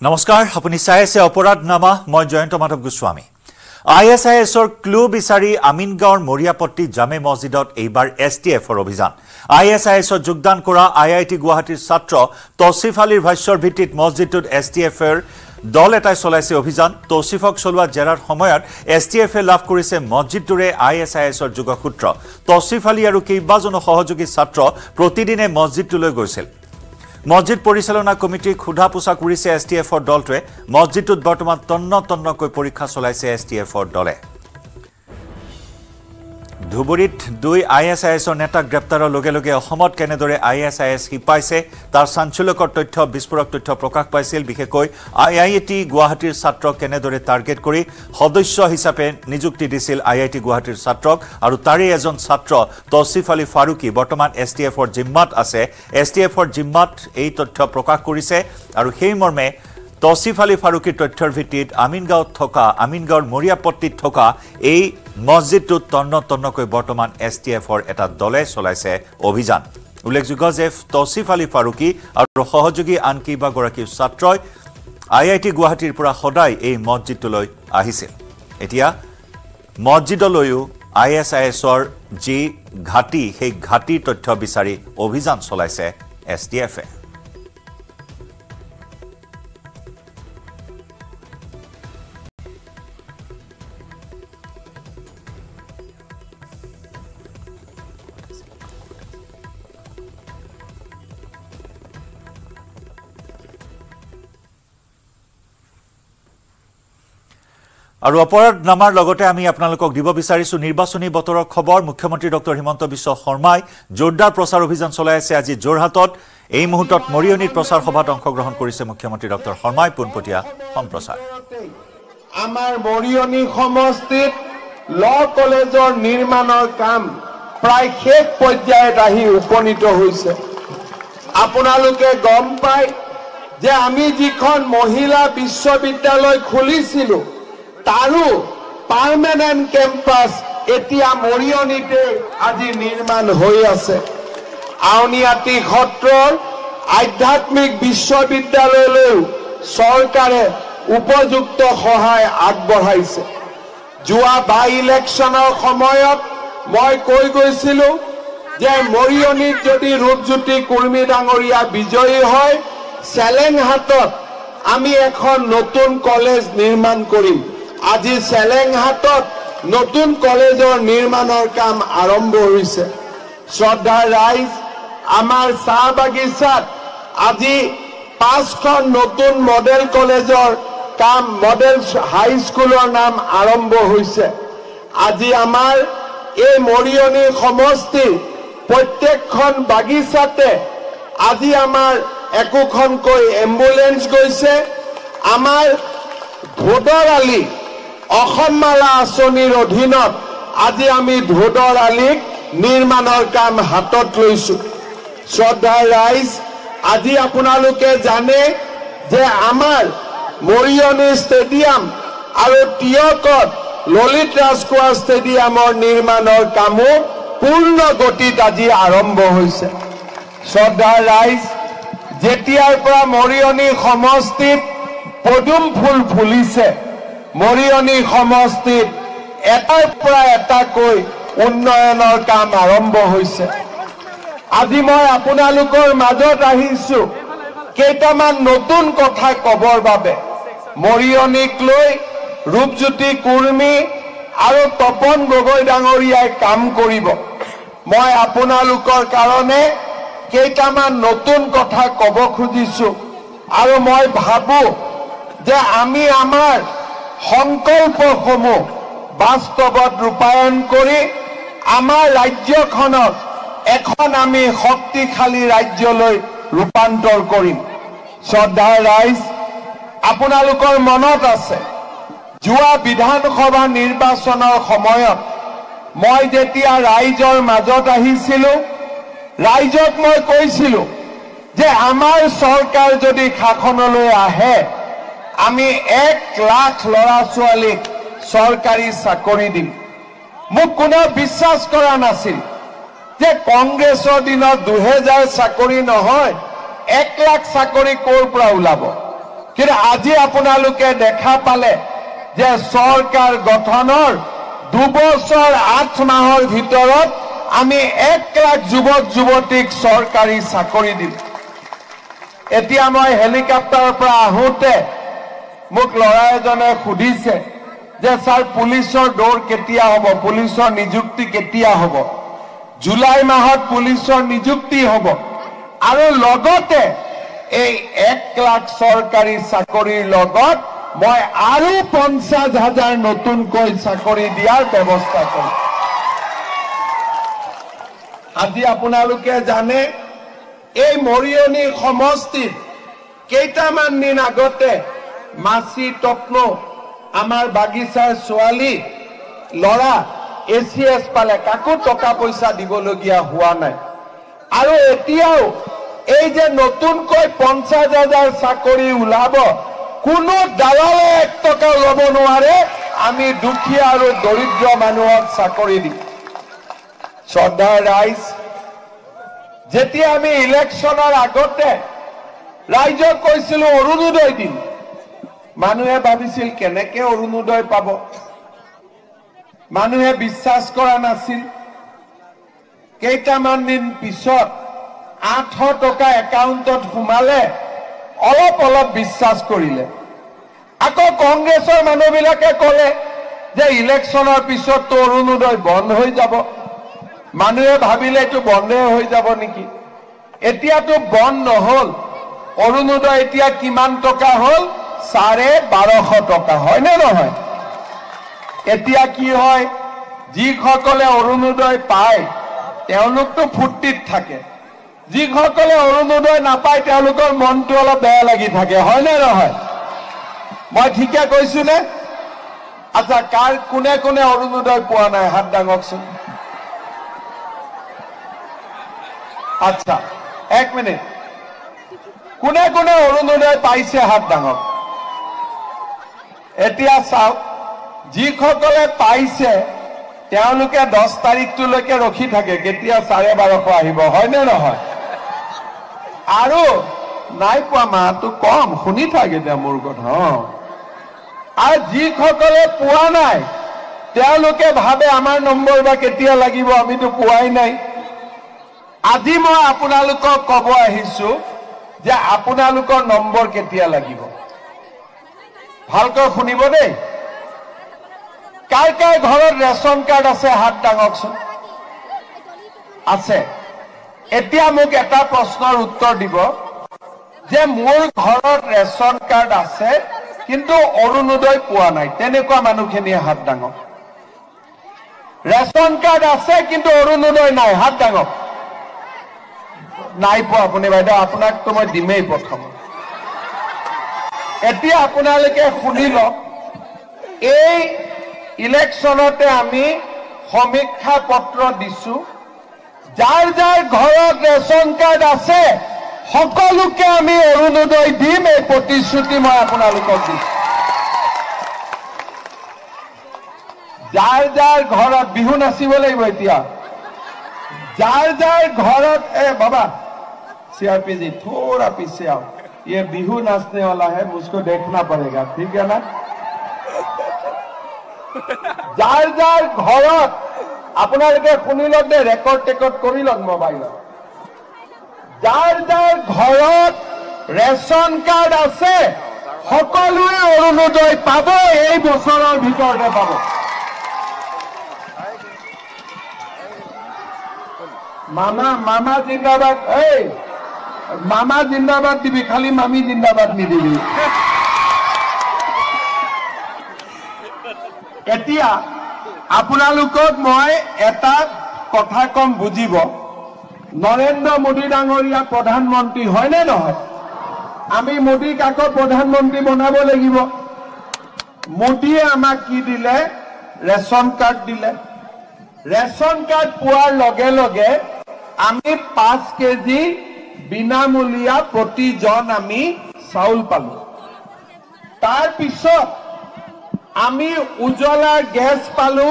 নমস্কাৰ আপুনি চাই আছে অপৰাধনামা মই জয়ন্ত মাধৱ গোস্বামী ISISৰ ক্লু বিচাৰি আমিনগাঁৱৰ মৰিয়াপট্টি জামে মছজিদত এইবাৰ STFৰ অভিযান ISISৰ যোগদান কৰা IIT গুৱাহাটীৰ ছাত্ৰ তৌসিফ আলীৰ ভাষ্যৰ ভিত্তিত মছজিদটোত STFৰ দল এটাই চলাইছে অভিযান তৌসিফক চলোৱা জেৰাৰ সময়ত STFে লাভ কৰিছে মছজিদটোৰে ISISৰ যোগসূত্ৰ তৌসিফ আলী আৰু কেইবাজনো সহযোগী ছাত্ৰ প্ৰতিদিনে মছজিদটোলৈ গৈছিল মছজিদ পৰিচালনা কমিটিক খুধা পোছা কৰিছে STFৰ দলটোৱে মছজিদটোত বৰ্তমান তন্নকৈ পৰীক্ষা চলাইছে STFৰ দলে ধুবুৰীত দুই ISISৰ নেতা গ্ৰেপ্তাৰৰ লগে লগে অসমত কেনেদৰে ISIS হিপাইছে তাৰ চাঞ্চল্যকৰ তথ্য বিস্ফোৰক তথ্য প্ৰকাশ পাইছিল বিশেষকৈ IIT গুৱাহাটীৰ ছাত্ৰক কেনেদৰে টাৰ্গেট কৰি সদস্য হিচাপে নিযুক্তি দিছিল IIT গুৱাহাটীৰ ছাত্ৰক আৰু তাৰে এজন ছাত্ৰ তৌসিফ আলী ফাৰুকি বৰ্তমান STFৰ জিম্মাত আছে STFৰ জিম্মাত এই তথ্য প্ৰকাশ কৰিছে আৰু সেই মৰ্মে তৌসিফ আলী ফাৰুকিৰ তথ্যৰ ভিত্তিত আমিনগাঁৱৰ মৰিয়াপট্টিত থকা এই মছজিদটোত তন্নকৈ বৰ্তমান STFৰ এটা দলে চলাইছে অভিযান উল্লেখযোগ্য যে তৌসিফ আলী ফাৰুকি আৰু সহযোগী আন কেইবাগৰাকী ছাত্ৰই IIT গুৱাহাটীৰ পৰা সদায় এই মছজিদটোলৈ আহিছিল এতিয়া মছজিদলৈও ISISৰ যি ঘাটি সেই ঘাটিৰ তথ্য বিচাৰি অভিযান চলাইছে STFে আৰু অপৰাধনামাৰ লগতে আমি আপোনালোকক দিব বিচাৰিছো নিৰ্বাচনী বতৰৰ খবৰ মুখ্যমন্ত্ৰী ডক্টৰ হিমন্ত বিশ্ব শৰ্মাই জোৰদাৰ প্ৰচাৰ অভিযান চলাই আছে আজি জোৰহাটত এই মুহূৰ্তত মৰিয়নিত প্ৰচাৰ সভাত অংশগ্ৰহণ কৰিছে মুখ্যমন্ত্ৰী ডক্টৰ শৰ্মাই পোনপটীয়া সম্প্ৰচাৰ আমাৰ মৰিয়নি সমষ্টিত ল কলেজৰ নিৰ্মাণৰ কাম প্ৰায় শেষ পৰ্যায়ত আহি উপনীত হৈছে আপোনালোকে গম পায় যে আমি যিখন মহিলা বিশ্ববিদ্যালয় খুলিছিলো তাৰো পাৰ্মানেন্ট কেম্পাস এতিয়া মৰিয়নিতে আজি নিৰ্মাণ হৈ আছে আউনিয়াটি সত্ৰৰ আধ্যাত্মিক বিশ্ববিদ্যালয়লৈ চৰকাৰে উপযুক্ত সহায় আগবঢ়াইছে যোৱা বাই ইলেকশ্যনৰ সময়ত মই কৈ গৈছিলো যে মৰিয়নিত যদি ৰূপজ্যোতি কুৰ্মী ডাঙৰীয়া বিজয়ী হয় চেলেংহাটত আমি এখন নতুন কলেজ নিৰ্মাণ কৰিম আজি চেলেংহাটত নতুন কলেজৰ নিৰ্মাণৰ কাম আৰম্ভ হৈছে শ্ৰদ্ধাৰ ৰাইজ আমাৰ চাহ বাগিচাত আজি 5খন নতুন মডেল কলেজৰ কাম মডেল হাই স্কুলৰ নাম আৰম্ভ হৈছে আজি আমাৰ এই মৰিয়নি সমষ্টিৰ প্ৰত্যেকখন বাগিচাতে আজি আমাৰ একোখনকৈ এম্বুলেন্স গৈছে আমাৰ ধোদৰ আলি অসম মালা আঁচনিৰ অধীনত আজি আমি ধোদৰ আলিক নিৰ্মাণৰ কাম হাতত লৈছো শ্ৰদ্ধাৰ ৰাইজ আজি আপোনালোকে জানে যে আমাৰ মৰিয়নি ষ্টেডিয়াম আৰু টিয়কত ললিত ৰাজখোৱা ষ্টেডিয়ামৰ নিৰ্মাণৰ কামো পূৰ্ণ গতিত আজি আৰম্ভ হৈছে শ্ৰদ্ধাৰ ৰাইজ যেতিয়াৰ পৰা মৰিয়নি সমষ্টিত পদুম ফুল ফুলিছে মৰিয়নি সমষ্টিত এটাৰ পৰা এটাকৈ উন্নয়নৰ কাম আৰম্ভ হৈছে আজি মই আপোনালোকৰ মাজত আহিছো কেইটামান নতুন কথা কবৰ বাবে মৰিয়নিক লৈ ৰূপজ্যোতি কুৰ্মী আৰু তপন গগৈ ডাঙৰীয়াই কাম কৰিব মই আপোনালোকৰ কাৰণে কেইটামান নতুন কথা কব খুজিছো আৰু মই ভাবো যে আমি আমাৰ সংকল্পসমূহ বাস্তৱত ৰূপায়ণ কৰি আমাৰ ৰাজ্যখনক এখন আমি শক্তিশালী ৰাজ্যলৈ ৰূপান্তৰ কৰিম শ্ৰদ্ধাৰ ৰাইজ আপোনালোকৰ মনত আছে যোৱা বিধানসভা নিৰ্বাচনৰ সময়ত মই যেতিয়া ৰাইজৰ মাজত আহিছিলো ৰাইজক মই কৈছিলো যে আমাৰ চৰকাৰ যদি শাসনলৈ আহে আমি 1 লাখ ল'ৰা ছোৱালীক চৰকাৰী চাকৰি দিম মোক কোনো বিশ্বাস কৰা নাছিল যে কংগ্ৰেছৰ দিনত 2000 চাকৰি নহয় 1 লাখ চাকৰি কোৰ পৰা ওলাব কিন্তু আজি আপোনালোকে দেখা পালে যে চৰকাৰ গঠনৰ 2 বছৰ 8 মাহৰ ভিতৰত আমি 1 লাখ যুৱক যুৱতীক চৰকাৰী চাকৰি দিম। এতিয়া মই হেলিকপ্টাৰৰ পৰা আহোঁতে মোক ল'ৰা এজনে সুধিছে যে স্যাৰ পুলিচৰ দৌৰ কেতিয়া হ'ব, পুলিচৰ নিযুক্তি কেতিয়া হ'ব? জুলাই মাহত পুলিচৰ নিযুক্তি হ'ব আৰু লগতে এই 1 লাখ চৰকাৰী চাকৰিৰ লগত মই আৰু 50,000 নতুনকৈ চাকৰি দিয়াৰ ব্যৱস্থা কৰিম। আজি আপোনালোকে জানে এই মৰিয়নি সমষ্টিত কেইটামান দিন আগতে মাছি তপনো আমাৰ বাগিচাৰ ছোৱালী ল'ৰা ACS পালে, কাকো টকা পইচা দিবলগীয়া হোৱা নাই। আৰু এতিয়াও এই যে নতুনকৈ 50,000 চাকৰি ওলাব, কোনো দালালে 1 টকা ল'ব নোৱাৰে। আমি দুখীয়া আৰু দৰিদ্ৰ মানুহক চাকৰি দিম। শ্ৰদ্ধাৰ ৰাইজ, যেতিয়া আমি ইলেকশ্যনৰ আগতে ৰাইজক কৈছিলো অৰুণোদয় দিম, মানুহে ভাবিছিল কেনেকে অৰুণোদয় পাব, মানুহে বিশ্বাস কৰা নাছিল। কেইটামান দিন পিছত 800 টকা একাউণ্টত সোমালে, অলপ অলপ বিশ্বাস কৰিলে। আকৌ কংগ্ৰেছৰ মানুহবিলাকে ক'লে যে ইলেকশ্যনৰ পিছততো অৰুণোদয় বন্ধ হৈ যাব। মানুহে ভাবিলে এইটো বন্ধ হৈ যাব নেকি। এতিয়াতো বন্ধ নহ'ল। অৰুণোদয় এতিয়া কিমান টকা হ'ল? 1250 টকা, হয়নে নহয়? এতিয়া কি হয়, যিসকলে অৰুণোদয় পায় তেওঁলোকতো ফূৰ্তিত থাকে, যিসকলে অৰুণোদয় নাপায় তেওঁলোকৰ মনটো অলপ বেয়া লাগি থাকে, হয়নে নহয়? মই ঠিকে কৈছো নে? আচ্ছা, কোনে কোনে অৰুণোদয় পোৱা নাই হাত দাঙকচোন। আচ্ছা, 1 মিনিট, কোনে কোনে অৰুণোদয় পাইছে হাত দাঙক। এতিয়া চাওক, যিসকলে পাইছে তেওঁলোকে 10 তাৰিখলৈকে ৰখি থাকে কেতিয়া 1250 আহিব, হয়নে নহয়? আৰু নাই পোৱা মাহটো কম, শুনি থাকে এতিয়া মোৰ কথা। আৰু যিসকলে পোৱা নাই তেওঁলোকে ভাবে আমাৰ নম্বৰ বা কেতিয়া লাগিব, আমিতো পোৱাই নাই। আজি মই আপোনালোকক ক'ব আহিছো যে আপোনালোকৰ নম্বৰ কেতিয়া লাগিব। ভালকৈ শুনিব দেই। কাৰ কাৰ ঘৰত ৰেচন কাৰ্ড আছে হাত দাঙকচোন। আছে। এতিয়া মোক এটা প্ৰশ্নৰ উত্তৰ দিব যে মোৰ ঘৰত ৰেচন কাৰ্ড আছে কিন্তু অৰুণোদয় পোৱা নাই, তেনেকুৱা মানুহখিনিয়ে হাত দাঙক। ৰেচন কাৰ্ড আছে কিন্তু অৰুণোদয় নাই, হাত দাঙক। নাই পোৱা আপুনি বাইদেউ, আপোনাকতো মই দিমেই প্ৰথম। এতিয়া আপোনালোকে শুনি লওক, এই ইলেকশ্যনতে আমি সমীক্ষা পত্ৰ দিছো, যাৰ যাৰ ঘৰত ৰেচন কাৰ্ড আছে সকলোকে আমি অৰুণোদয় দিম, এই প্ৰতিশ্ৰুতি মই আপোনালোকক দিছো। যাৰ যাৰ ঘৰত বিহু নাচিব লাগিব এতিয়া, যাৰ যাৰ ঘৰত बाबा CRP जी थोड़ा पीछे आओ, ये बिहू नाचने वाला है, मुझको देखना पड़ेगा, ठीक है ना। जार जार घरत আপোনালোকে শুনি লওক দে, ৰেকৰ্ড টেকৰ্ড কৰি লওক মোবাইলত। জাৰ জাৰ ঘৰত ৰেচন কাৰ্ড আছে সকলোৱে অৰুণোদয় পাব, এই বছৰৰ ভিতৰতে পাব। মামা মামা জিন্দাবাদ, এই মামা জিন্দাবাদ দিবি, খালি মামি জিন্দাবাদ নিদিবি। এতিয়া আপোনালোকক মই এটা কথা কম, বুজিব। নৰেন্দ্ৰ মোদী ডাঙৰীয়া প্ৰধানমন্ত্ৰী হয়নে নহয়? আমি মোদীক আকৌ প্ৰধানমন্ত্ৰী বনাব লাগিব। মোদীয়ে আমাক কি দিলে? ৰেচন কাৰ্ড দিলে। ৰেচন কাৰ্ড পোৱাৰ লগে লগে আমি 5 কেজি বিনামূলীয়া প্ৰতিজন আমি চাউল পালো। তাৰ পিছত আমি উজ্জ্বলা গেছ পালো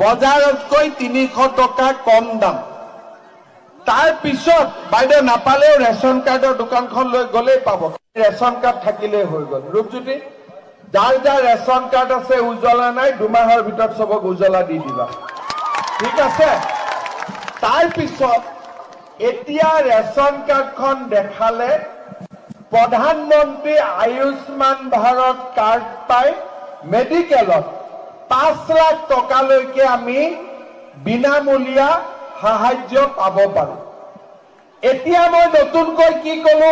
বজাৰতকৈ 300 টকা কম দাম। তাৰ পিছত বাইদেউ নাপালেও ৰেচন কাৰ্ডৰ দোকানখন লৈ গ'লেই পাব ৰেচন কাৰ্ড থাকিলেই হৈ গ'ল ৰূপজ্যোতি যাৰ যাৰ ৰেচন কাৰ্ড আছে উজ্জ্বলা নাই 2 মাহৰ ভিতৰত সবক উজ্জ্বলা দি দিবা ঠিক আছে তাৰ পিছত এতিয়া ৰেচন কাৰ্ডখন দেখালে প্ৰধানমন্ত্ৰী আয়ুষ্মান ভাৰত কাৰ্ড পাই মেডিকেলত 5 লাখ টকালৈকে আমি বিনামূলীয়া সাহায্য পাব পাৰো এতিয়া মই নতুনকৈ কি কলো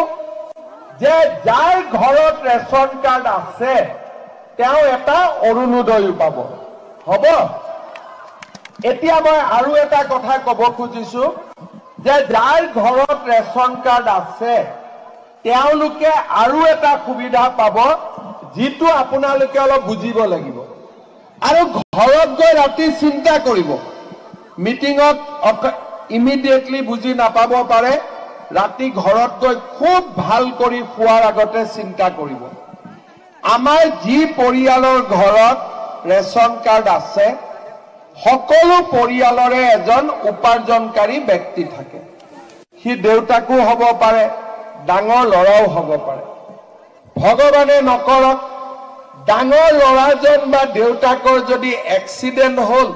যে যাৰ ঘৰত ৰেচন কাৰ্ড আছে তেওঁ এটা অৰুণোদয় পাব হ'ব এতিয়া মই আৰু এটা কথা ক'ব খুজিছো যে যাৰ ঘৰত ৰেচন কাৰ্ড আছে তেওঁলোকে আৰু এটা সুবিধা পাব যিটো আপোনালোকে অলপ বুজিব লাগিব আৰু ঘৰত গৈ ৰাতি চিন্তা কৰিব মিটিংত ইমিডিয়েটলি বুজি নাপাব পাৰে ৰাতি ঘৰত গৈ খুব ভাল কৰি শুৱাৰ আগতে চিন্তা কৰিব আমাৰ যি পৰিয়ালৰ ঘৰত ৰেচন কাৰ্ড আছে সকলো পৰিয়ালৰে এজন উপাৰ্জনকাৰী ব্যক্তি থাকে সি দেউতাকো হ'ব পাৰে ডাঙৰ ল'ৰাও হ'ব পাৰে ভগৱানে নকৰক ডাঙৰ ল'ৰাজন বা দেউতাকৰ যদি এক্সিডেন্ট হ'ল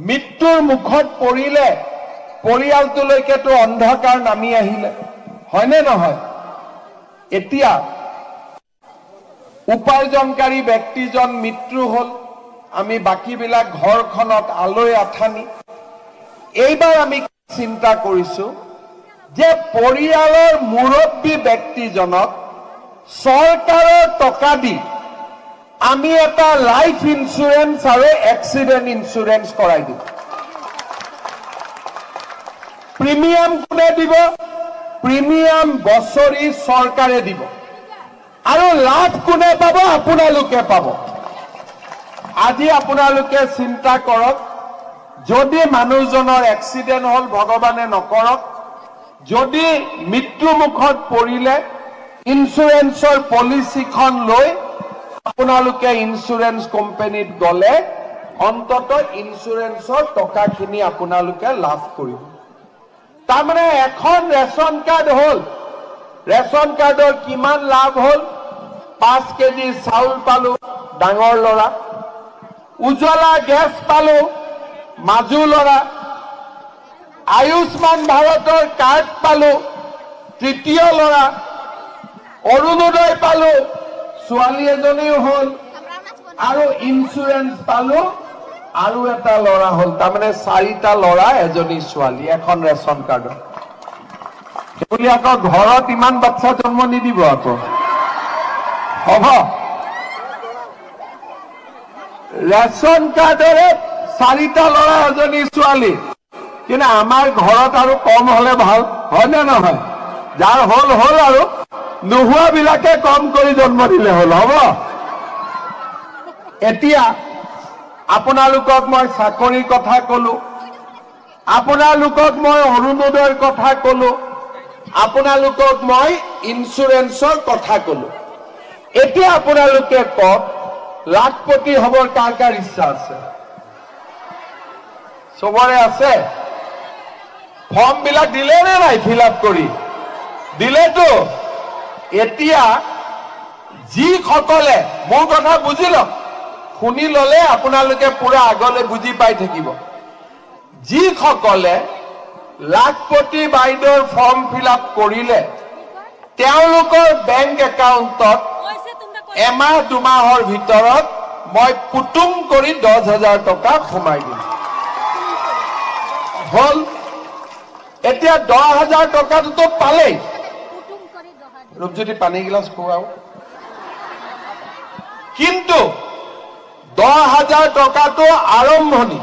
মৃত্যুৰ মুখত পৰিলে পৰিয়ালটোলৈকেতো অন্ধকাৰ নামি আহিলে হয়নে নহয় এতিয়া উপাৰ্জনকাৰী ব্যক্তিজন মৃত্যু হ'ল আমি বাকিবিলাক ঘৰখনত আলৈ আঠানি এইবাৰ আমি চিন্তা কৰিছো যে পৰিয়ালৰ মুৰব্বী ব্যক্তিজনক চৰকাৰৰ টকা দি আমি এটা লাইফ ইন্সুৰেন্স আৰু এক্সিডেন্ট ইন্সুৰেন্স কৰাই দিম প্ৰিমিয়াম কোনে দিব প্ৰিমিয়াম বছৰি চৰকাৰে দিব আৰু লাভ কোনে পাব আপোনালোকে পাব আজি আপোনালোকে চিন্তা কৰক যদি মানুহজনৰ এক্সিডেন্ট হ'ল ভগৱানে নকৰক যদি মৃত্যু মুখত পৰিলে ইন্সুৰেন্সৰ পলিচিখন লৈ আপোনালোকে ইন্সুৰেন্স কোম্পানীত গলে অন্তত ইন্সুৰেন্সৰ টকাখিনি আপোনালোকে লাভ কৰিব তাৰমানে এখন ৰেচন কাৰ্ড হ'ল ৰেচন কাৰ্ডৰ কিমান লাভ হ'ল 5 কেজি চাউল পালো ডাঙৰ ল'ৰা উজ্জ্বলা গেছ পালো মাজু ল'ৰা আয়ুষ্মান ভাৰতৰ কাৰ্ড পালো তৃতীয় ল'ৰা অৰুণোদয় পালো ছোৱালী এজনীও হ'ল আৰু ইন্সুৰেন্স পালো আৰু এটা ল'ৰা হ'ল তাৰমানে 4টা ল'ৰা এজনী ছোৱালী এখন ৰেচন কাৰ্ডত বুলি আকৌ ঘৰত ইমান বাচ্চা জন্ম নিদিব আকৌ হ'ব ৰেচন কাৰ্ডৰে 4টা ল'ৰা এজনী ছোৱালী কিন্তু আমাৰ ঘৰত আৰু কম হলে ভাল হয়নে নহয় যাৰ হ'ল হ'ল আৰু নোহোৱা বিলাকে কম কৰি জন্ম দিলে হ'ল হ'ব এতিয়া আপোনালোকক মই চাকৰিৰ কথা কলো আপোনালোকক মই অৰুণোদয়ৰ কথা কলো আপোনালোকক মই ইন্সুৰেন্সৰ কথা কলো এতিয়া আপোনালোকে কওক লাখপতি হবৰ কাৰ কাৰ ইচ্ছা আছে সবৰে আছে ফৰ্ম বিলাক দিলে নে নাই ফিল আপ কৰি দিলেতো এতিয়া যিসকলে মোৰ কথা বুজি লওক শুনি ললে আপোনালোকে পুৰা আগলৈ বুজি পাই থাকিব যিসকলে লাখপতি বাইদেউৰ ফৰ্ম ফিল আপ কৰিলে তেওঁলোকৰ বেংক একাউণ্টত এমাহ 2 মাহৰ ভিতৰত মই পুতুং কৰি 10,000 টকা সোমাই দিম হ'ল এতিয়া 10,000 টকাটো পালেই ৰূপজ্যোতি পানী গিলাচ খুৱাও কিন্তু 10,000 টকাটো আৰম্ভণি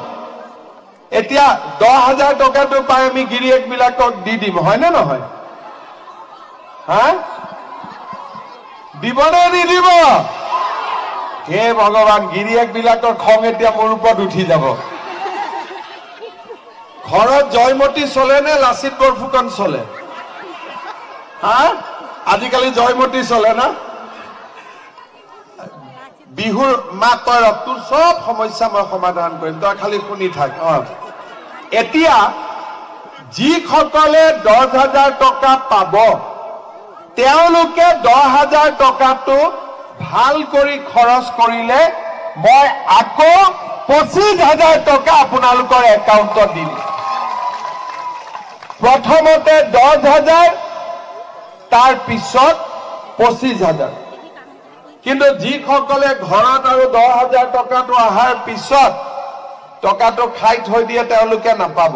এতিয়া 10,000 টকাটো পাই আমি গিৰিয়েক বিলাকক দি দিম হয়নে নহয় হা দিবনে নিদিব হে ভগৱান গিৰিয়েক বিলাকৰ খং এতিয়া মোৰ ওপৰত উঠি যাব ঘৰত জয়মতী চলে নে লাচিত বৰফুকন চলে হা আজিকালি জয়মতী চলে না বিহুৰ মা তই তোৰ সব সমস্যা মই সমাধান কৰিম তই খালি শুনি থাক এতিয়া যিসকলে 10,000 টকা পাব তেওঁলোকে 10,000 টকাটো ভাল কৰি খৰচ কৰিলে মই আকৌ 25,000 টকা আপোনালোকৰ একাউণ্টত দিম। প্ৰথমতে 10,000 তাৰ পিছত 25,000। কিন্তু যিসকলে ঘৰত আৰু 10,000 টকাটো অহাৰ পিছত টকাটো খাই থৈ দিয়ে তেওঁলোকে নাপাব।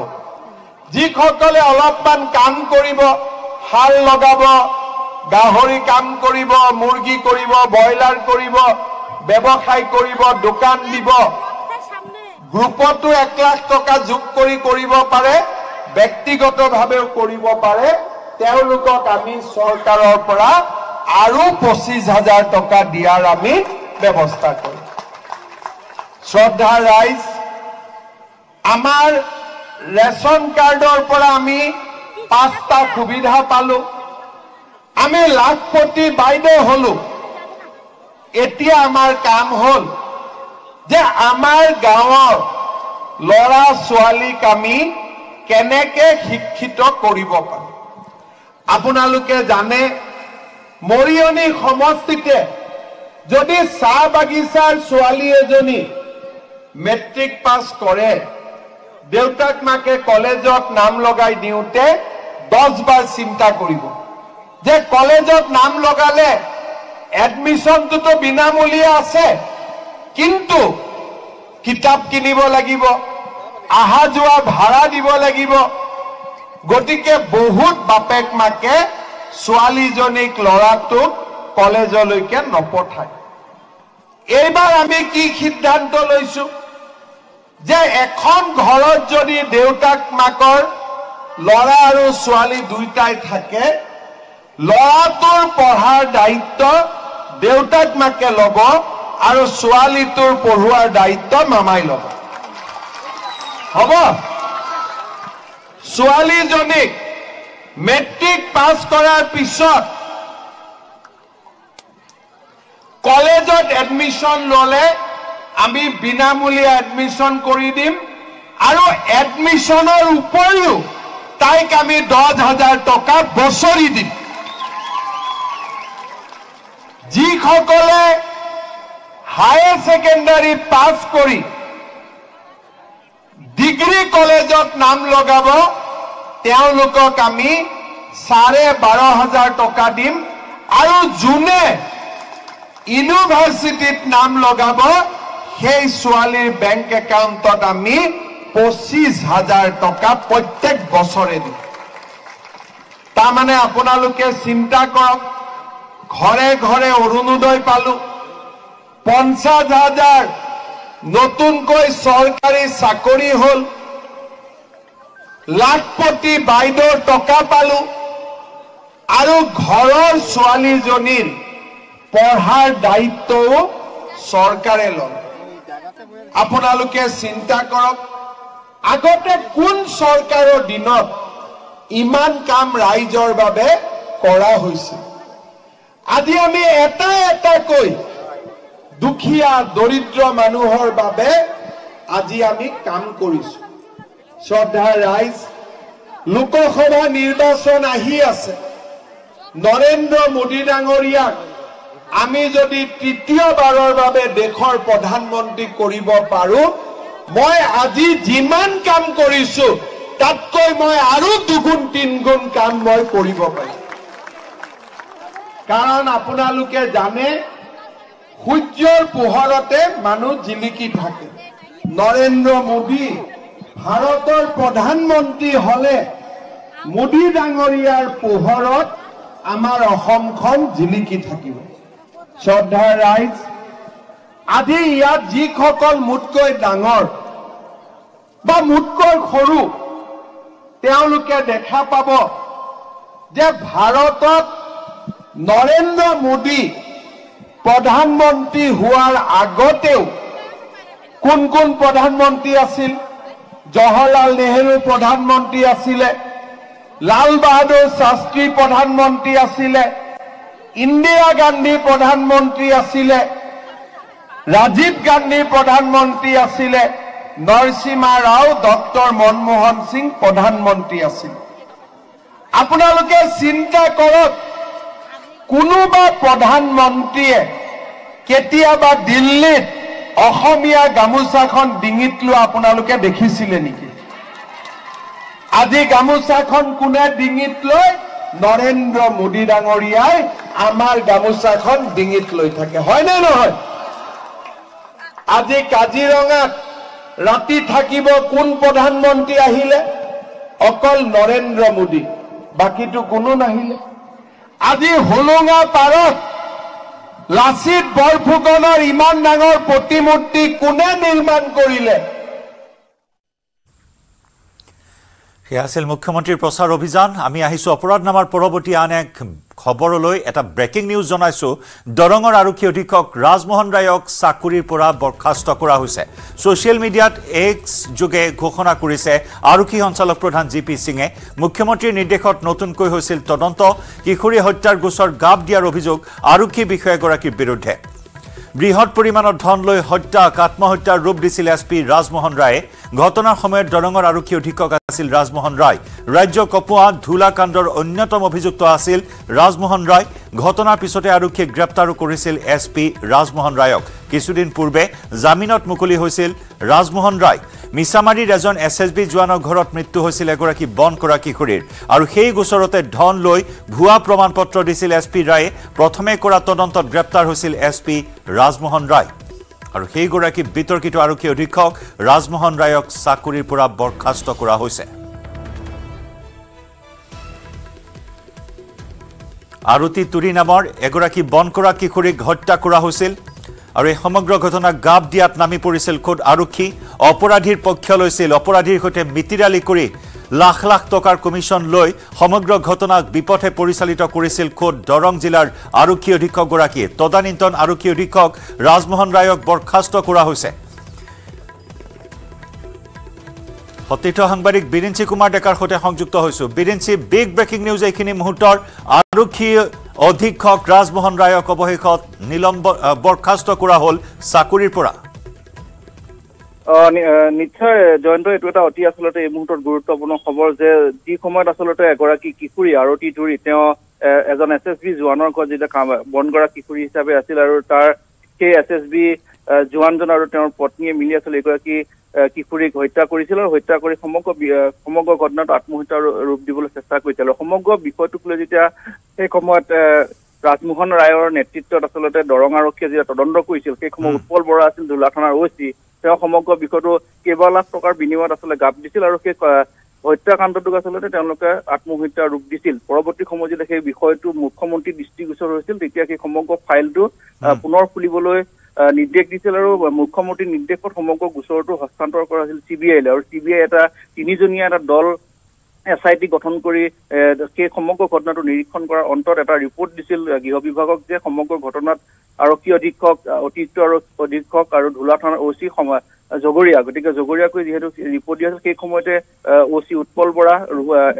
যিসকলে অলপমান কাম কৰিব, হাল লগাব, গাহৰি কাম কৰিব, মুৰ্গী কৰিব, ব্ৰইলাৰ কৰিব, ব্যৱসায় কৰিব, দোকান দিব, গ্ৰুপতো 1 লাখ টকা যোগ কৰি কৰিব পাৰে, ব্যক্তিগতভাৱেও কৰিব পাৰে, তেওঁলোকক আমি চৰকাৰৰ পৰা আৰু 25,000 টকা দিয়াৰ আমি ব্যৱস্থা কৰিম। শ্ৰদ্ধা ৰাইজ, আমাৰ ৰেচন কাৰ্ডৰ পৰা আমি 5টা সুবিধা পালো। আমি লাখপতি বাইদেউ হলো। এতিয়া আমাৰ কাম হল যে আমাৰ গাঁৱৰ ল'ৰা ছোৱালীক আমি কেনেকে শিক্ষিত কৰিব পাৰো। আপোনালোকে জানে মৰিয়নি সমষ্টিতে যদি চাহ বাগিচাৰ ছোৱালী এজনী মেট্ৰিক পাছ কৰে, দেউতাক মাকে কলেজত নাম লগাই দিওঁতে 10 বাৰ চিন্তা কৰিব যে কলেজত নাম লগালে এডমিশনটোতো বিনামূলীয়া আছে, কিন্তু কিতাপ কিনিব লাগিব, আহা যোৱা ভাড়া দিব লাগিব। গতিকে বহুত বাপেক মাকে ছোৱালীজনীক ল'ৰাটোক কলেজলৈকে নপঠায়। এইবাৰ আমি কি সিদ্ধান্ত লৈছো যে এখন ঘৰত যদি দেউতাক মাকৰ ল'ৰা আৰু ছোৱালী দুইটাই থাকে, ল'ৰাটোৰ পঢ়াৰ দায়িত্ব দেউতাক মাকে ল'ব আৰু ছোৱালীটোৰ পঢ়োৱাৰ দায়িত্ব মামাই ল'ব। হ'ব? ছোৱালীজনীক মেট্ৰিক পাছ কৰাৰ পিছত কলেজত এডমিশন ল'লে আমি বিনামূলীয়া এডমিশন কৰি দিম আৰু এডমিশনৰ উপৰিও তাইক আমি 10,000 টকা বছৰি দিম। যিসকলে হায়াৰ ছেকেণ্ডাৰী পাছ কৰি ডিগ্ৰী কলেজত নাম লগাব তেওঁলোকক আমি 12,500 টকা দিম আৰু যোনে ইউনিভাৰ্চিটিত নাম লগাব সেই ছোৱালীৰ বেংক একাউণ্টত আমি 25,000 টকা প্ৰত্যেক বছৰে দিম। তাৰমানে আপোনালোকে চিন্তা কৰক, ঘৰে ঘৰে অৰুণোদয় পালো, 50,000 নতুনকৈ চৰকাৰী চাকৰি হল, লাখপতি বাইদেউৰ টকা পালো আৰু ঘৰৰ ছোৱালীজনীৰ পঢ়াৰ দায়িত্বও চৰকাৰে লয়। আপোনালোকে চিন্তা কৰক, আগতে কোন চৰকাৰৰ দিনত ইমান কাম ৰাইজৰ বাবে কৰা হৈছিল। আজি আমি এটা এটাকৈ দুখীয়া দৰিদ্ৰ মানুহৰ বাবে আজি আমি কাম কৰিছো। শ্ৰদ্ধা ৰাইজ, লোকসভা নিৰ্বাচন আহি আছে। নৰেন্দ্ৰ মোদী ডাঙৰীয়াক আমি যদি তৃতীয়বাৰৰ বাবে দেশৰ প্ৰধানমন্ত্ৰী কৰিব পাৰো, মই আজি যিমান কাম কৰিছো তাতকৈ মই আৰু 2-3 গুণ কাম মই কৰিব পাৰিম। কাৰণ আপোনালোকে জানে সূৰ্যৰ পোহৰতে মানুহ জিলিকি থাকে। নৰেন্দ্ৰ মোদী ভাৰতৰ প্ৰধানমন্ত্ৰী হলে মোদী ডাঙৰীয়াৰ পোহৰত আমাৰ অসমখন জিলিকি থাকিব। শ্ৰদ্ধা ৰাইজ, আজি ইয়াত যিসকল মোতকৈ ডাঙৰ বা মোতকৈ সৰু তেওঁলোকে দেখা পাব যে ভাৰতত নৰেন্দ্ৰ মোদী প্ৰধানমন্ত্ৰী হোৱাৰ আগতেও কোন কোন প্ৰধানমন্ত্ৰী আছিল? জৱাহৰলাল নেহৰু প্ৰধানমন্ত্ৰী আছিলে, লাল বাহাদুৰ শাস্ত্ৰী প্ৰধানমন্ত্ৰী আছিলে, ইন্দিৰা গান্ধী প্ৰধানমন্ত্ৰী আছিলে, ৰাজীৱ গান্ধী প্ৰধানমন্ত্ৰী আছিলে, নৰসিমা ৰাও ডক্টৰ মনমোহন সিং প্ৰধানমন্ত্ৰী আছিল আপোনালোকে চিন্তা কৰক কোনোবা প্ৰধানমন্ত্ৰীয়ে কেতিয়াবা দিল্লীত অসমীয়া গামোচাখন ডিঙিত লোৱা আপোনালোকে দেখিছিলে নেকি আজি গামোচাখন কোনে ডিঙিত লয় নৰেন্দ্ৰ মোদী ডাঙৰীয়াই আমাৰ গামোচাখন ডিঙিত লৈ থাকে হয় নে নহয় আজি কাজিৰঙাত ৰাতি থাকিব কোন প্ৰধানমন্ত্ৰী আহিলে অকল নৰেন্দ্ৰ মোদী বাকিটো কোনো নাহিলে আজি হলুঙা পাৰত লাচিত বৰফুকনৰ ইমান ডাঙৰ প্ৰতিমূৰ্তি কোনে নিৰ্মাণ কৰিলে সেয়া আছিল মুখ্যমন্ত্ৰীৰ প্ৰচাৰ অভিযান আমি আহিছো অপৰাধনামাৰ পৰৱৰ্তী আন এক খবৰলৈ এটা ব্ৰেকিং নিউজ জনাইছো দৰঙৰ আৰক্ষী অধীক্ষক ৰাজমোহন ৰায়ক চাকৰিৰ পৰা বৰখাস্ত কৰা হৈছে সোশ্যাল মিডিয়াত এক্স যোগে ঘোষণা কৰিছে আৰক্ষী সঞ্চালক প্ৰধান জিপি সিঙে মুখ্যমন্ত্ৰীৰ নিৰ্দেশত নতুনকৈ হৈছিল তদন্ত কিশোৰী হত্যাৰ গোচৰ গাব দিয়াৰ অভিযোগ আৰক্ষী বিষয়াগৰাকীৰ বিৰুদ্ধে বৃহৎ পৰিমাণৰ ধন লৈ হত্যাক আত্মহত্যাৰ ৰূপ দিছিল এছপি ৰাজমোহন ৰায়ে ঘটনাৰ সময়ত দৰঙৰ আৰক্ষী অধীক্ষক আছিল ৰাজমোহন ৰায় ৰাজ্য কপুৱা ধুলাকাণ্ডৰ অন্যতম অভিযুক্ত আছিল ৰাজমোহন ৰায় ঘটনাৰ পিছতে আৰক্ষীয়ে গ্ৰেপ্তাৰো কৰিছিল এছপি ৰাজমোহন ৰায়ক কিছুদিন পূৰ্বে জামিনত মুকলি হৈছিল ৰাজমোহন ৰায় মিছামাৰীৰ এজন এছএছবি জোৱানৰ ঘৰত মৃত্যু হৈছিল এগৰাকী বন কৰা কিশোৰীৰ আৰু সেই গোচৰতে ধন লৈ ভুৱা প্ৰমাণপত্ৰ দিছিল এছপি ৰায়ে প্ৰথমে কৰা তদন্তত গ্ৰেপ্তাৰ হৈছিল এছপি ৰাজমোহন ৰায় আৰু সেই গৰাকী বিতৰ্কিত আৰক্ষী অধীক্ষক ৰাজমোহন ৰায়ক চাকৰিৰ পৰা বৰখাস্ত কৰা হৈছে আৰতি তুৰি নামৰ এগৰাকী বন কৰা কিশোৰীক হত্যা কৰা হৈছিল আৰু এই সমগ্ৰ ঘটনাক গাব দিয়াত নামি পৰিছিল খোদ আৰক্ষী অপৰাধীৰ পক্ষ লৈছিল অপৰাধীৰ সৈতে মিতিৰালি কৰি লাখ লাখ টকাৰ কমিছন লৈ সমগ্ৰ ঘটনাক বিপথে পৰিচালিত কৰিছিল খোদ দৰং জিলাৰ আৰক্ষী অধীক্ষকগৰাকীয়ে তদানীন্তন আৰক্ষী অধীক্ষক ৰাজমোহন ৰায়ক বৰখাস্ত কৰা হৈছে সতীৰ্থ সাংবাদিক বিৰিঞ্চি কুমাৰ ডেকাৰ সৈতে সংযুক্ত হৈছো বিৰিঞ্চি বিগ ব্ৰেকিং নিউজ এইখিনি মুহূৰ্তৰ আৰক্ষী অধীক্ষক ৰাজমোহন ৰায়ক অৱশেষত বৰখাস্ত কৰা হল চাকৰিৰ পৰা নিশ্চয় জয়ন্ত এইটো এটা অতি আচলতে এই মুহূৰ্তত গুৰুত্বপূৰ্ণ খবৰ যে যি সময়ত আচলতে এগৰাকী কিশোৰী আৰতি তুৰি তেওঁ এজন এছএছবি জোৱানৰ ঘৰত যেতিয়া বন কৰা কিশোৰী হিচাপে আছিল আৰু তাৰ সেই এছএছবি জোৱানজন আৰু তেওঁৰ পত্নীয়ে মিলি আচলতে এগৰাকী কিশোৰীক হত্যা কৰিছিল আৰু হত্যা কৰি সমগ্ৰ ঘটনাটো আত্মহত্যাৰ ৰূপ দিবলৈ চেষ্টা কৰিছিল আৰু সমগ্ৰ বিষয়টোক লৈ যেতিয়া সেই সময়ত ৰাজমোহন ৰায়ৰ নেতৃত্বত আচলতে দৰং আৰক্ষীয়ে যেতিয়া তদন্ত কৰিছিল সেই সময়ত উৎপল বৰা আছিল ধুলা থানাৰ ওচি তেওঁ সমগ্ৰ বিষয়টো কেইবা লাখ টকাৰ বিনিময়ত আচলতে গাপ দিছিল আৰু সেই হত্যাকাণ্ডটোক আচলতে তেওঁলোকে আত্মহত্যাৰ ৰূপ দিছিল পৰৱৰ্তী সময়ত যেতিয়া সেই বিষয়টো মুখ্যমন্ত্ৰীৰ দৃষ্টিগোচৰ হৈছিল তেতিয়া সেই সমগ্ৰ ফাইলটো পুনৰ খুলিবলৈ নিৰ্দেশ দিছিল আৰু মুখ্যমন্ত্ৰীৰ নিৰ্দেশত সমগ্ৰ গোচৰটো হস্তান্তৰ কৰা হৈছিল চিবিআইলৈ আৰু চিবিআই এটা তিনিজনীয়া এটা দল SIT গঠন কৰি সেই সমগ্ৰ ঘটনাটো নিৰীক্ষণ কৰাৰ অন্তত এটা ৰিপৰ্ট দিছিল গৃহ বিভাগক যে সমগ্ৰ ঘটনাত আৰক্ষী অধীক্ষক অতিৰিক্ত অধীক্ষক আৰু ধুলা থানাৰ ওচি জগৰীয়া গতিকে জগৰীয়াকৈ যিহেতু ৰিপৰ্ট দিয়া আছিল সেই সময়তে ওচি উৎপল বৰা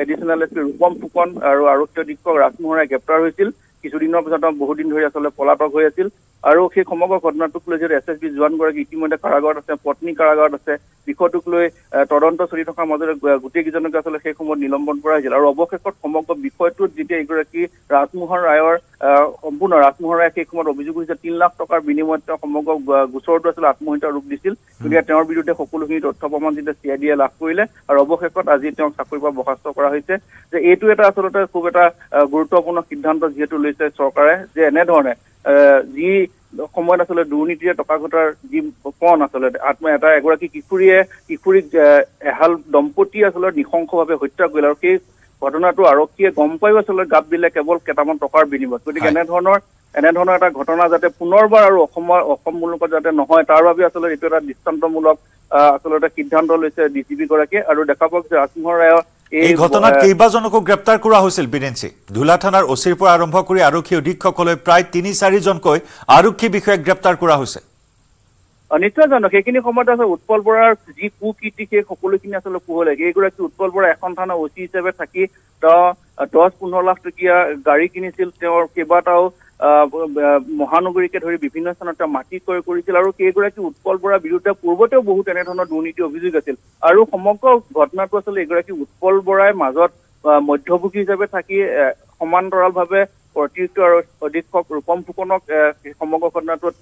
এডিচনেল এছপি ৰূপম ফুকন আৰু আৰক্ষী অধীক্ষক ৰাজমোহন ৰায় গ্ৰেপ্তাৰ হৈছিল কিছুদিনৰ পিছত বহুদিন ধৰি আচলতে পলাতক হৈ আছিল আৰু সেই সমগ্ৰ ঘটনাটোক লৈ যিহেতু এছএছবি জোৱানগৰাকী ইতিমধ্যে কাৰাগাৰত আছে পত্নী কাৰাগাৰত আছে বিষয়টোক লৈ তদন্ত চলি থকাৰ মাজতে গোটেইকেইজনকে আচলতে সেই সময়ত নিলম্বন কৰা হৈছিল আৰু অৱশেষত সমগ্ৰ বিষয়টোত যেতিয়া এগৰাকী ৰাজমোহন ৰায়ৰ সম্পূৰ্ণ ৰাজমোহন ৰায়ে সেই সময়ত অভিযোগ কৰিছে 3 লাখ টকাৰ বিনিময়ত তেওঁ সমগ্ৰ গোচৰটো আচলতে আত্মহত্যাৰ ৰূপ দিছিল গতিকে তেওঁৰ বিৰুদ্ধে সকলোখিনি তথ্য প্ৰমাণ যেতিয়া CIDয়ে লাভ কৰিলে আৰু অৱশেষত আজি তেওঁক চাকৰিৰ পৰা বৰ্খাস্ত কৰা হৈছে যে এইটো এটা আচলতে খুব এটা গুৰুত্বপূৰ্ণ সিদ্ধান্ত যিহেতু লৈছে চৰকাৰে যে এনেধৰণে যি সময়ত আচলতে দুৰ্নীতিৰে টকা ঘটাৰ যি পণ আচলতে এটা এগৰাকী কিশোৰীক এহাল দম্পতি আচলতে নৃশংসভাৱে হত্যা কৰিলে আৰু সেই ঘটনাটো আৰক্ষীয়ে গম পাইও আচলতে গাপ দিলে কেৱল কেইটামান টকাৰ বিনিময়ত গতিকে এনেধৰণৰ এটা ঘটনা যাতে পুনৰবাৰ আৰু অসমমূলক যাতে নহয় তাৰ বাবে আচলতে এইটো এটা দৃষ্টান্তমূলক আচলতে সিদ্ধান্ত লৈছে DCP গৰাকীয়ে আৰু দেখা পাওক যে ৰাজমোহন ৰায়ৰ এই ঘটনাত কেইবাজনকো গ্ৰেপ্তাৰ কৰা হৈছিল বিৰেঞ্চি ধুলা থানাৰ ওচিৰ পৰা আৰম্ভ কৰি আৰক্ষী অধীক্ষকলৈ প্ৰায় 3-4 জনকৈ আৰক্ষী বিষয়াক গ্ৰেপ্তাৰ কৰা হৈছে নিশ্চয় জানো সেইখিনি সময়ত আছে উৎপল বৰাৰ যি কুকীৰ্তি সেই সকলোখিনি আচলতে পোহলে এইগৰাকী উৎপল বৰা এখন থানা ওচি হিচাপে থাকি 10-15 লাখ টকীয়া গাড়ী কিনিছিল তেওঁৰ কেইবাটাও মহানগৰীকে ধৰি বিভিন্ন স্থানত মাটি ক্ৰয় কৰিছিল আৰু কেইগৰাকী উৎপল বৰাৰ বিৰুদ্ধে পূৰ্বতেও বহুত এনেধৰণৰ দুৰ্নীতি অভিযোগ আছিল আৰু সমগ্ৰ ঘটনাটো আচলতে এগৰাকী উৎপল বৰাই মাজত মধ্যভোগী হিচাপে থাকি সমান্তৰালভাৱে অতিৰিক্ত আৰু অধীক্ষক ৰূপম ফুকনক সমগ্ৰ ঘটনাটোত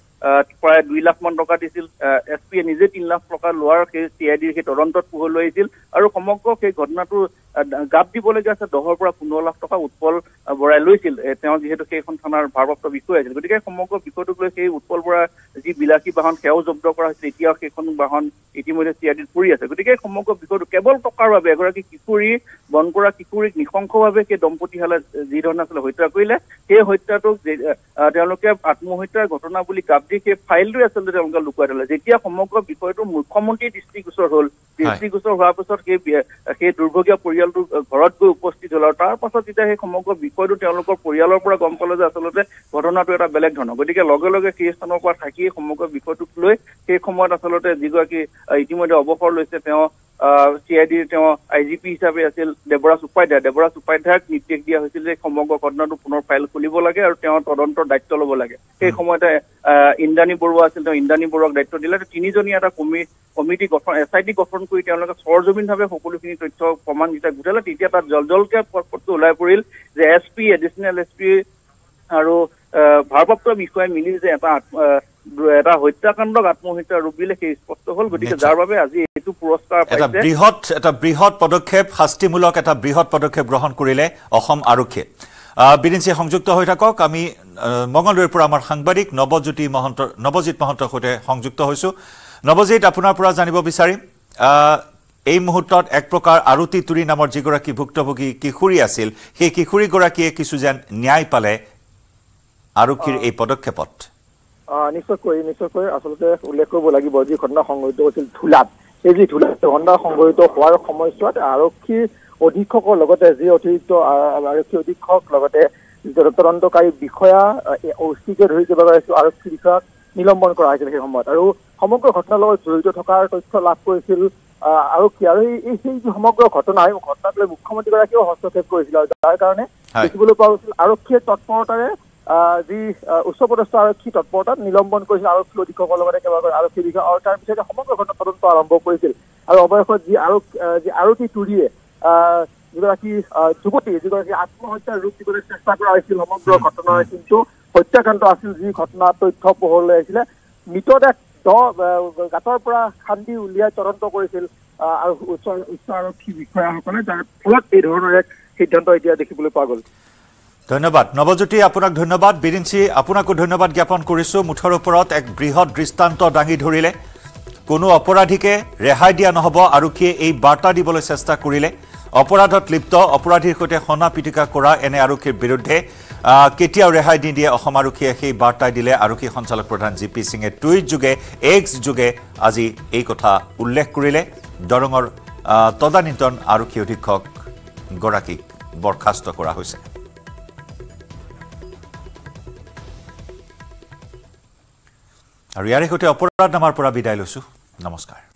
প্ৰায় 2 লাখ মান টকা দিছিল এছপিয়ে নিজে 3 লাখ টকা লোৱাৰ সেই চিআইডিৰ সেই তদন্তত পোহৰ লৈছিল আৰু সমগ্ৰ সেই ঘটনাটো গাপ দিবলগীয়া আছে 10 পৰা 15 লাখ টকা উৎপল বৰাই লৈছিল তেওঁ যিহেতু সেইখন থানাৰ ভাৰপ্ৰাপ্ত বিষয়া আছিল গতিকে সমগ্ৰ বিষয়টোক লৈ সেই উৎপল বৰাৰ যি বিলাসী বাহন সেয়াও জব্দ কৰা হৈছিল এতিয়াও সেইখন বাহন ইতিমধ্যে চিআইডিত পৰি আছে গতিকে সমগ্ৰ বিষয়টো কেৱল টকাৰ বাবে এগৰাকী কিশোৰী বন কৰা কিশোৰীক নিশংসভাৱে সেই দম্পতীহালে যি ধৰণে আচলতে হত্যা কৰিলে সেই হত্যাটোক তেওঁলোকে আত্মহত্যাৰ ঘটনা বুলি গাপ দি সেই ফাইলটোৱে আচলতে তেওঁলোকে লুকুৱাই থলে যেতিয়া সমগ্ৰ বিষয়টো মুখ্যমন্ত্ৰীৰ দৃষ্টিগোচৰ হ'ল দৃষ্টিগোচৰ হোৱাৰ পিছত সেই দুৰ্ভগীয়া পৰিয়ালটো ঘৰত গৈ উপস্থিত হ'ল আৰু তাৰ পাছত যেতিয়া সেই সমগ্ৰ বিষয়টো তেওঁলোকৰ পৰিয়ালৰ পৰা গম পালে যে আচলতে ঘটনাটো এটা বেলেগ ধৰণৰ গতিকে লগে লগে সেই স্থানৰ পৰা থাকি সমগ্ৰ বিষয়টোক লৈ সেই সময়ত আচলতে যিগৰাকী ইতিমধ্যে অৱসৰ লৈছে তেওঁ চিআইডিৰ তেওঁ আইজিপি হিচাপে আছিল দেৱৰাজ উপাধ্যায়ক নিৰ্দেশ দিয়া হৈছিল যে সমগ্ৰ ঘটনাটো পুনৰ ফাইল খুলিব লাগে আৰু তেওঁ তদন্তৰ দায়িত্ব ল'ব লাগে সেই সময়তে ইন্দ্ৰাণী বৰুৱা আছিল তেওঁ ইন্দ্ৰাণী বৰুৱাক দায়িত্ব দিলে তিনিজনীয়া এটা কমিটি গঠন এছআইটি গঠন কৰি তেওঁলোকে সৰজমিনভাৱে সকলোখিনি তথ্য প্ৰমাণ যেতিয়া গোটালে তেতিয়া তাত জলজলকে পটপটকৈ ওলাই পৰিল যে এছপি এডিচনেল এছপি আৰু ভাৰপ্ৰাপ্ত বিষয়াই মিলি যে এটা হত্যাকাণ্ডক আত্মহত্যা ৰূপ দিলে সেই স্পষ্ট হ'ল গতিকে যাৰ বাবে আজি এইটো পুৰস্কাৰ পাইছে এটা বৃহৎ পদক্ষেপ শাস্তিমূলক এটা বৃহৎ পদক্ষেপ গ্ৰহণ কৰিলে অসম আৰক্ষীয়ে বিৰিঞ্চি সংযুক্ত হৈ থাকক আমি মঙলদৈৰ পৰা আমাৰ সাংবাদিক নৱজিত মহন্তৰ সৈতে সংযুক্ত হৈছো নৱজিত আপোনাৰ পৰা জানিব বিচাৰিম এই মুহূৰ্তত এক প্ৰকাৰ আৰুতি তুৰি নামৰ যিগৰাকী ভুক্তভোগী কিশোৰী আছিল সেই কিশোৰীগৰাকীয়ে কিছু যেন ন্যায় পালে আৰক্ষীৰ এই পদক্ষেপত নিশ্চয়কৈ আচলতে উল্লেখ কৰিব লাগিব যি ঘটনা সংঘটিত হৈছিল ধুলাত এই যি ধুলাত ঘটনা সংঘটিত হোৱাৰ সময়ছোৱাত আৰক্ষীৰ অধীক্ষকৰ লগতে যি অতিৰিক্ত আৰক্ষী অধীক্ষক লগতে তদন্তকাৰী বিষয়া অচিকে ধৰি কেইবাগৰাকী আৰক্ষী বিষয়াক নিলম্বন কৰা হৈছিল সেই সময়ত আৰু সমগ্ৰ ঘটনাৰ লগত জড়িত থকাৰ তথ্য লাভ কৰিছিল আৰক্ষী আৰু এই সেই যি সমগ্ৰ ঘটনা এই ঘটনাক লৈ মুখ্যমন্ত্ৰীগৰাকীয়েও হস্তক্ষেপ কৰিছিল আৰু যাৰ কাৰণে দেখিবলৈ পোৱা গৈছিল আৰক্ষীয়ে তৎপৰতাৰে যি উচ্চপদস্থ আৰক্ষী তৎপৰতাত নিলম্বন কৰিছিল আৰক্ষী অধীক্ষকৰ লগতে কেইবাগৰাকী আৰক্ষী বিষয়া আৰু তাৰ পিছতে সমগ্ৰ ঘটনা তদন্ত আৰম্ভ কৰিছিল আৰু অৱশেষত যি আৰতী তুৰিয়ে যিগৰাকী যুৱতী যিগৰাকী আত্মহত্যাৰ ৰূপ দিবলৈ চেষ্টা কৰা হৈছিল সমগ্ৰ ঘটনাৰ কিন্তু হত্যাকাণ্ড আছিল যি ঘটনা তথ্য পোহৰলৈ আহিছিলে মৃতদেহ গাঁতৰ পৰা খান্দি উলিয়াই তদন্ত কৰিছিল আৰু উচ্চ আৰক্ষী বিষয়াসকলে যাৰ ফলত এই ধৰণৰ এক সিদ্ধান্ত এতিয়া দেখিবলৈ পোৱা গ'ল ধন্যবাদ নৱজ্যোতি আপোনাক ধন্যবাদ বিৰিঞ্চি আপোনাকো ধন্যবাদ জ্ঞাপন কৰিছো মুঠৰ ওপৰত এক বৃহৎ দৃষ্টান্ত দাঙি ধৰিলে কোনো অপৰাধীকে ৰেহাই দিয়া নহব আৰক্ষীয়ে এই বাৰ্তা দিবলৈ চেষ্টা কৰিলে অপৰাধত লিপ্ত অপৰাধীৰ সৈতে হনা পিটিকা কৰা এনে আৰক্ষীৰ বিৰুদ্ধে কেতিয়াও ৰেহাই নিদিয়ে অসম আৰক্ষীয়ে সেই বাৰ্তাই দিলে আৰক্ষী সঞ্চালক প্ৰধান জিপি সিঙে টুইট যোগে এক্স যোগে আজি এই কথা উল্লেখ কৰিলে দৰঙৰ তদানীন্তন আৰক্ষী অধীক্ষক গৰাকীক বৰখাস্ত কৰা হৈছে আৰু ইয়াৰে সৈতে অপৰাধ নামাৰ পৰা বিদায় লৈছো নমস্কাৰ